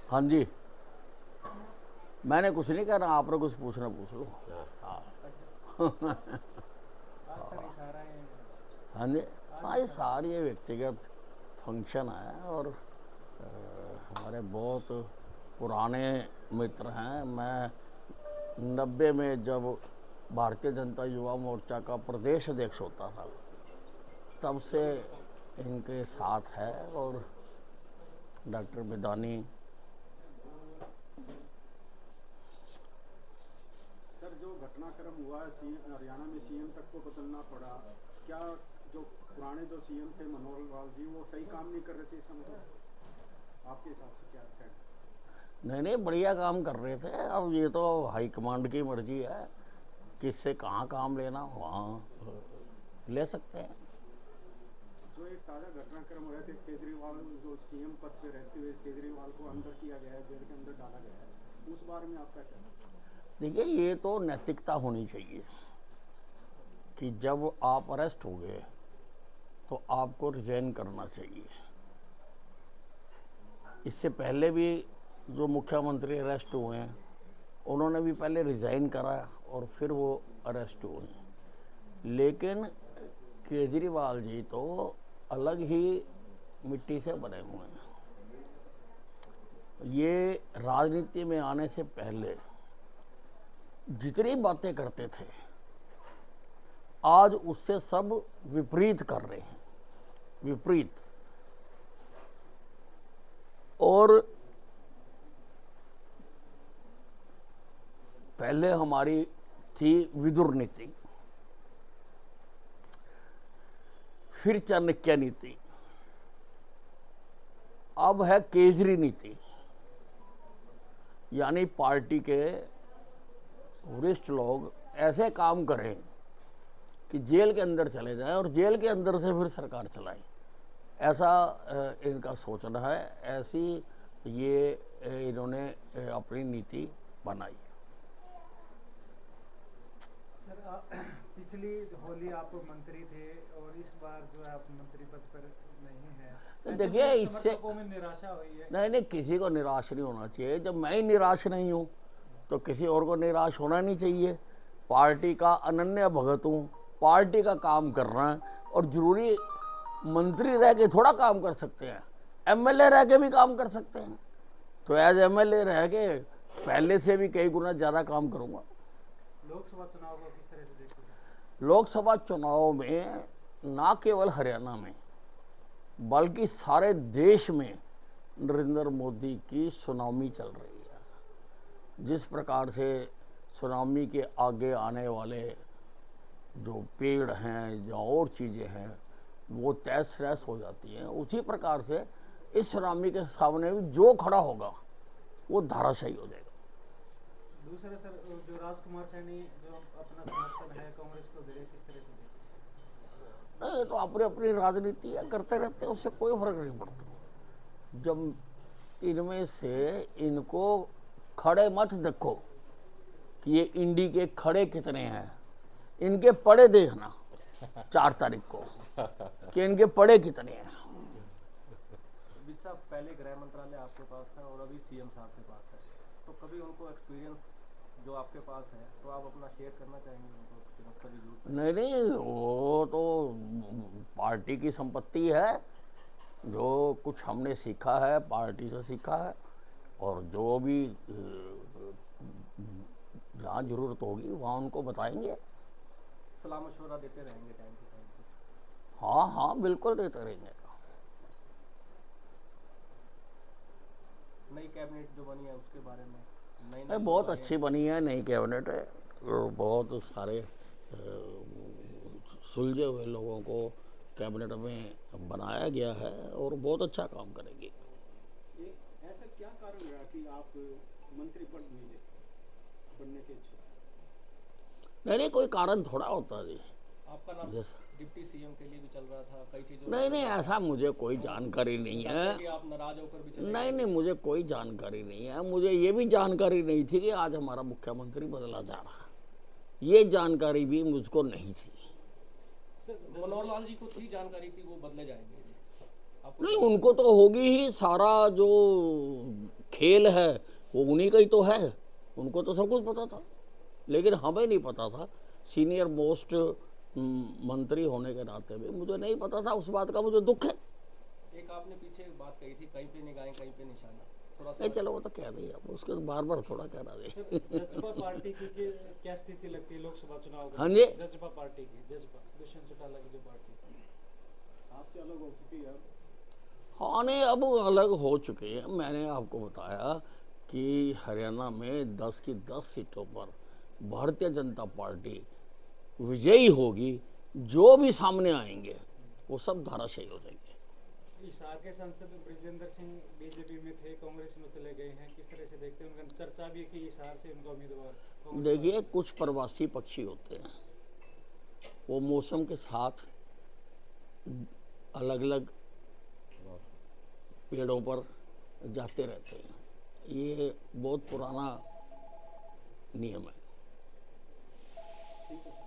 हाँ जी, मैंने कुछ नहीं कह रहा, आपने कुछ पूछना पूछ लो। हाँ जी, हाँ, ये सारी ये व्यक्तिगत फंक्शन है और हमारे बहुत पुराने मित्र हैं। मैं 90 में जब भारतीय जनता युवा मोर्चा का प्रदेश अध्यक्ष होता था तब से इनके साथ है। और डॉक्टर बिदानी सर, जो घटनाक्रम हुआ है हरियाणा में सीएम तक को बदलना पड़ा, क्या जो पुराने जो सीएम थे मनोहर लाल जी वो सही काम नहीं कर रहे थे? इसका मतलब आपके हिसाब से क्या है? नहीं नहीं, बढ़िया काम कर रहे थे। अब ये तो हाईकमांड की मर्जी है, किससे कहाँ काम लेना वहाँ ले सकते हैं। जो एक ताज़ा घटनाक्रम हुआ थे, केजरीवाल जो सीएम पद पे रहते हुए केजरीवाल को अंदर किया गया है, जेल के अंदर डाला गया है, उस बारे में आपका क्या? देखिए, ये तो नैतिकता होनी चाहिए कि जब आप अरेस्ट हो गए तो आपको रिजाइन करना चाहिए। इससे पहले भी जो मुख्यमंत्री अरेस्ट हुए हैं उन्होंने भी पहले रिजाइन करा और फिर वो अरेस्ट हुए। लेकिन केजरीवाल जी तो अलग ही मिट्टी से बने हुए हैं। ये राजनीति में आने से पहले जितनी बातें करते थे आज उससे सब विपरीत कर रहे हैं, विपरीत। और पहले हमारी थी विदुर नीति, फिर चाणक्य नीति, अब है केजरी नीति। यानी पार्टी के वरिष्ठ लोग ऐसे काम करें कि जेल के अंदर चले जाएं और जेल के अंदर से फिर सरकार चलाएं। ऐसा इनका सोचना है, ऐसी ये इन्होंने अपनी नीति बनाई। सर, पिछली होली आप मंत्री थे और इस बार जो है आप मंत्री पद पर नहीं है, तो देखिए, इससे समर्थकों में निराशा हुई है। नहीं नहीं, किसी को निराश नहीं होना चाहिए। जब मैं ही निराश नहीं हूँ तो किसी और को निराश होना नहीं चाहिए। पार्टी का अनन्य भगत हूँ, पार्टी का काम करना है। और जरूरी मंत्री रह के थोड़ा काम कर सकते हैं, एमएलए रह के भी काम कर सकते हैं। तो एज एमएलए रह के पहले से भी कई गुना ज़्यादा काम करूँगा। लोकसभा चुनाव को किस तरह से देखते हैं? लोकसभा चुनाव में ना केवल हरियाणा में बल्कि सारे देश में नरेंद्र मोदी की सुनामी चल रही है। जिस प्रकार से सुनामी के आगे आने वाले जो पेड़ हैं या और चीज़ें हैं वो तहस नहस हो जाती हैं, उसी प्रकार से इस सुनामी के सामने भी जो खड़ा होगा वो धाराशायी हो जाएगा। दूसरा सर, जो राजकुमार सैनी जो अपना समर्थन है कांग्रेस को दे रहे, किस तरह से देखते हैं? नहीं, तो अपनी अपनी राजनीति करते रहते हैं, उससे कोई फर्क नहीं पड़ता। जब इनमें से इनको खड़े मत देखो कि ये इंडी के खड़े कितने हैं, इनके पड़े देखना 4 तारीख को कि इनके पड़े कितने हैं। साहब, पहले गृह मंत्रालय आपके पास था और अभी सीएम साहब के पास है, तो कभी उनको एक्सपीरियंस जो आपके पास है तो आप अपना शेयर करना चाहेंगे उनको? कभी जरूर। नहीं नहीं, वो तो पार्टी की संपत्ति है। जो कुछ हमने सीखा है पार्टी से सीखा है, और जो भी जहाँ जरूरत होगी वहाँ उनको बताएंगे। सलाह मशवरा देते रहेंगे टाइम टू टाइम? हाँ हाँ, बिल्कुल देते रहेंगे। नई कैबिनेट जो बनी है उसके बारे में? नहीं, बहुत अच्छी बनी है नई कैबिनेट है। और बहुत सारे सुलझे हुए लोगों को कैबिनेट में बनाया गया है और बहुत अच्छा काम करेगी। ऐसा क्या कारण रहा कि आप मंत्री पद मिले बनने के इच्छुक? नहीं नहीं, कोई कारण थोड़ा होता जी। आपका नाम डिप्टी सीएम के लिए भी चल रहा था, कई चीजों नहीं नहीं, ऐसा मुझे कोई जानकारी नहीं है। कि आप नाराज होकर भी चले नहीं नहीं, मुझे कोई जानकारी नहीं है। मुझे ये भी जानकारी नहीं थी कि आज हमारा मुख्यमंत्री बदला जा रहा है, ये जानकारी भी मुझको नहीं थी। मनोहर लाल जी को थी जानकारी कि वो बदले जाएंगे? नहीं, उनको तो होगी ही। सारा जो खेल है वो उन्हीं का ही तो है, उनको तो सब कुछ पता था, लेकिन हमें नहीं पता था। सीनियर मोस्ट मंत्री होने के नाते भी मुझे नहीं पता था, उस बात का मुझे दुख है। एक आपने पीछे एक बात कही थी, कहीं पे निगाहें कहीं पे निशाना, थोड़ा सा नहीं चलो वो तो कह रही है, अब उसके बार बार थोड़ा कह रहा है। जजपा पार्टी की क्या स्थिति लगती है लोकसभा चुनाव हाँ जी। जजपा पार्टी की, जजपा दुष्यंत चौटाला की जो पार्टी आपसे अलग हो चुकी है अब। हाँ नहीं, अब अलग हो चुके हैं। मैंने आपको बताया कि हरियाणा में 10 की 10 सीटों पर भारतीय जनता पार्टी विजयी होगी। जो भी सामने आएंगे वो सब धाराशायी हो जाएंगे। हिसार के सांसद ब्रिजेंद्र सिंह बीजेपी में थे, कांग्रेस में चले गए हैं, किस तरह से देखते हैं? उनका चर्चा भी है कि हिसार से उनका उम्मीदवार कांग्रेस देखिए, कुछ प्रवासी पक्षी होते हैं, वो मौसम के साथ अलग अलग पेड़ों पर जाते रहते हैं। ये बहुत पुराना नियम है। ठीक है।